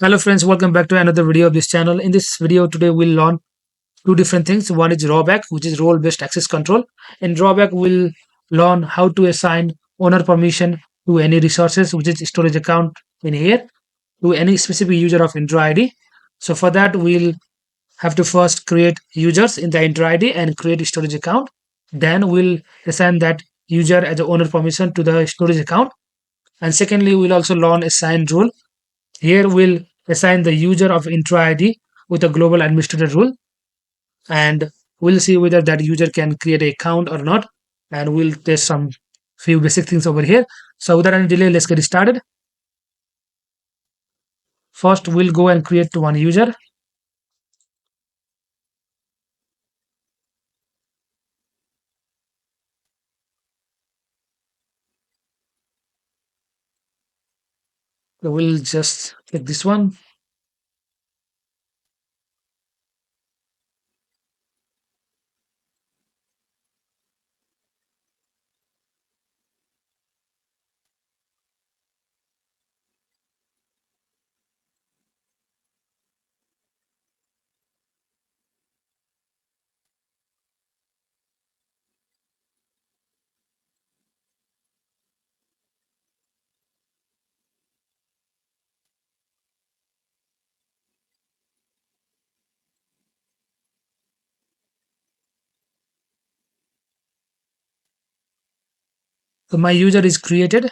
Hello friends, welcome back to another video of this channel. In this video today we'll learn two different things. One is drawback, which is role-based access control. In drawback we'll learn how to assign owner permission to any resources, which is storage account in here, to any specific user of Entra ID. So for that we'll have to first create users in the Entra ID and create a storage account. Then we'll assign that user as a owner permission to the storage account. And secondly, we'll also learn assign rule. Here we'll assign the user of Intra ID with a global administrator rule, and we'll see whether that user can create an account or not. And we'll test some few basic things over here. So without any delay, let's get started. First, we'll go and create one user. So we'll just click this one. So my user is created.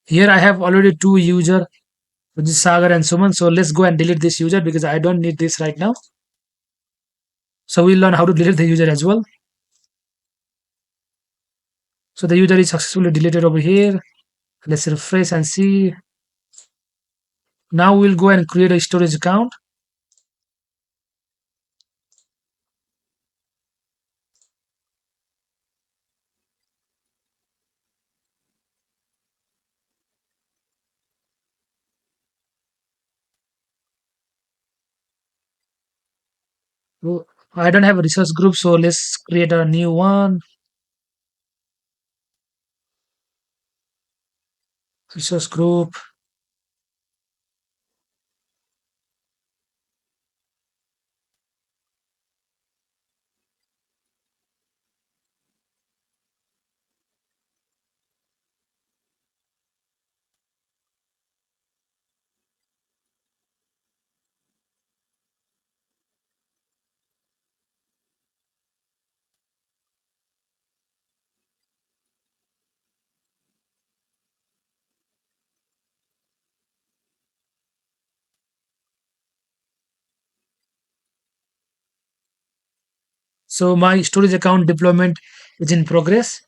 Here I have already two user, which is Sagar and Suman. So let's go and delete this user because I don't need this right now. So we'll learn how to delete the user as well. So the user is successfully deleted over here. Let's refresh and see. Now we'll go and create a storage account. So I don't have a resource group, so let's create a new one. Resource group. So my storage account deployment is in progress.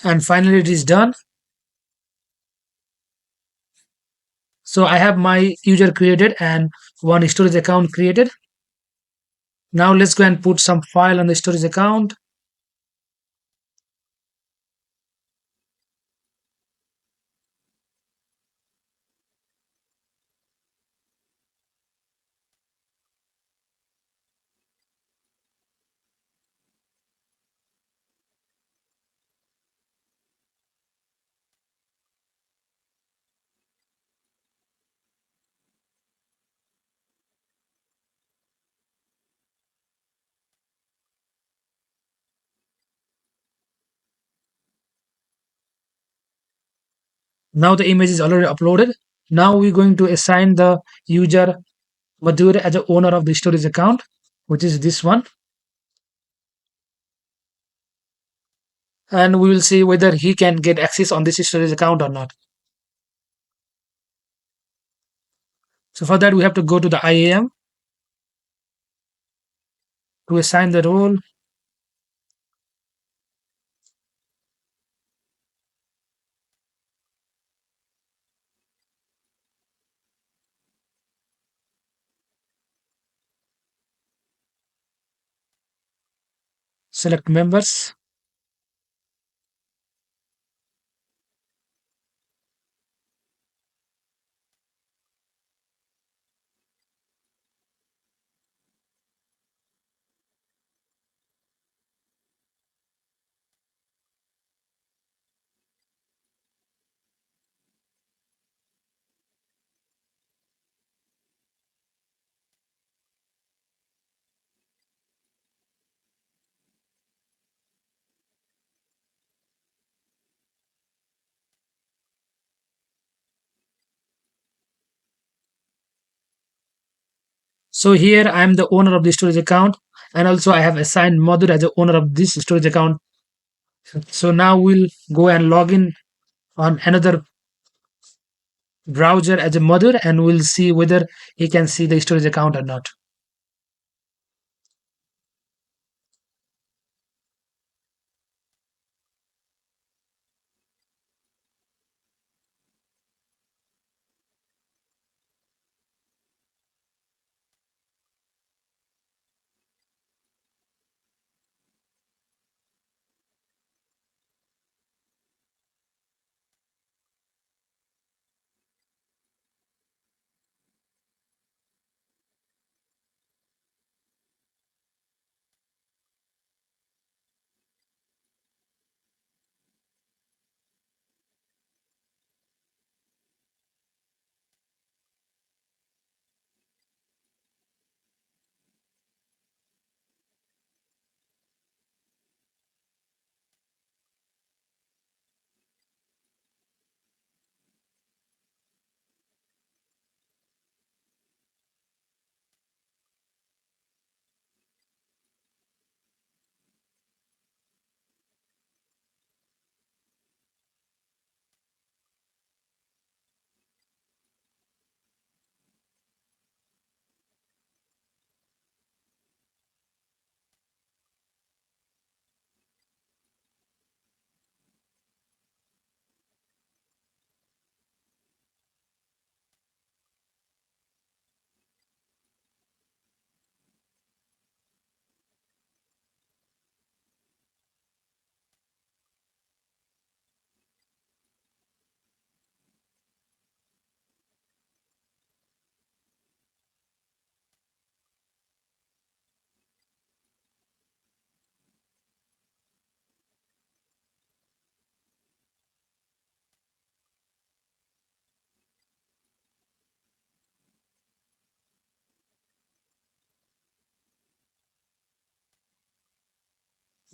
And finally it is done. So I have my user created and one storage account created. Now let's go and put some file on the storage account. Now the image is already uploaded. Now we're going to assign the user Madhur as the owner of the storage account, which is this one. And we will see whether he can get access on this storage account or not. So for that, we have to go to the IAM to assign the role. Select members. So here I am the owner of the storage account, and also I have assigned Madhur as the owner of this storage account. So now we'll go and log in on another browser as a Madhur, and we'll see whether he can see the storage account or not.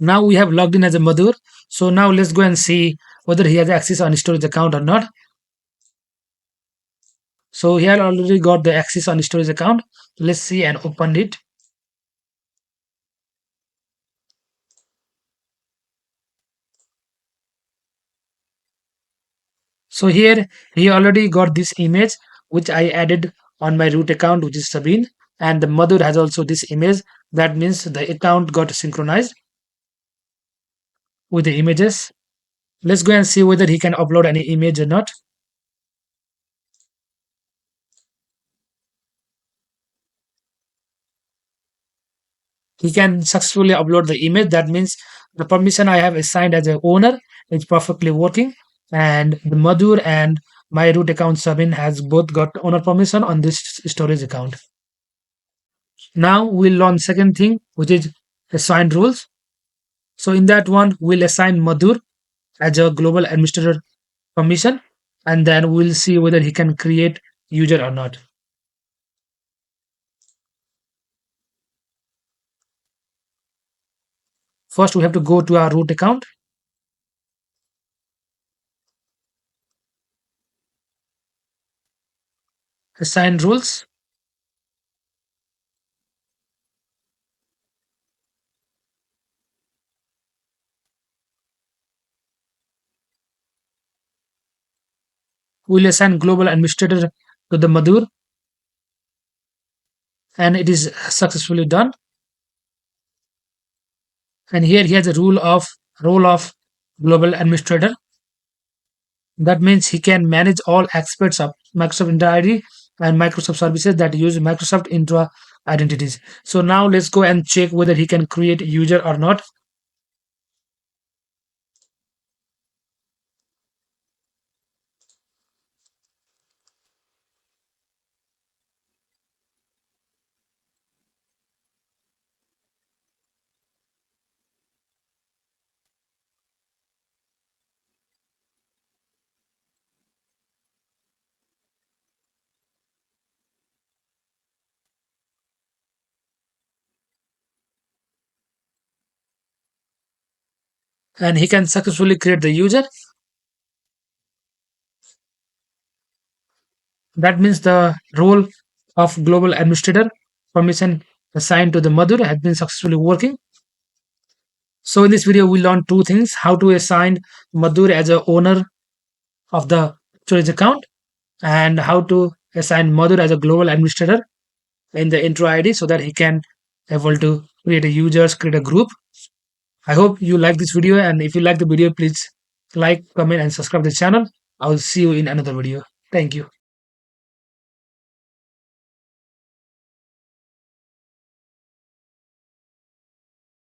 Now we have logged in as a Madhur. So now let's go and see whether he has access on storage account or not. So he had already got the access on storage account. Let's see and open it. So here he already got this image which I added on my root account, which is Sabin, and the Madhur has also this image. That means the account got synchronized with the images. Let's go and see whether he can upload any image or not. He can successfully upload the image. That means the permission I have assigned as a owner is perfectly working, and the Madhur and my root account Sabin has both got owner permission on this storage account. Now we'll learn second thing, which is assign rules. So in that one, we'll assign Madhur as a global administrator permission, and then we'll see whether he can create user or not. First, we have to go to our root account, assign rules. We'll assign global administrator to the Madhur, and it is successfully done. And here he has a role of global administrator. That means he can manage all aspects of Microsoft Entra ID and Microsoft services that use Microsoft Entra identities. So now let's go and check whether he can create a user or not. And he can successfully create the user. That means the role of global administrator permission assigned to the Madhur has been successfully working. So in this video, we learned two things: how to assign Madhur as a owner of the storage account, and how to assign Madhur as a global administrator in the intro ID so that he can able to create a users, create a group. I hope you like this video, and if you like the video, please like, comment, and subscribe the channel. I will see you in another video. Thank you.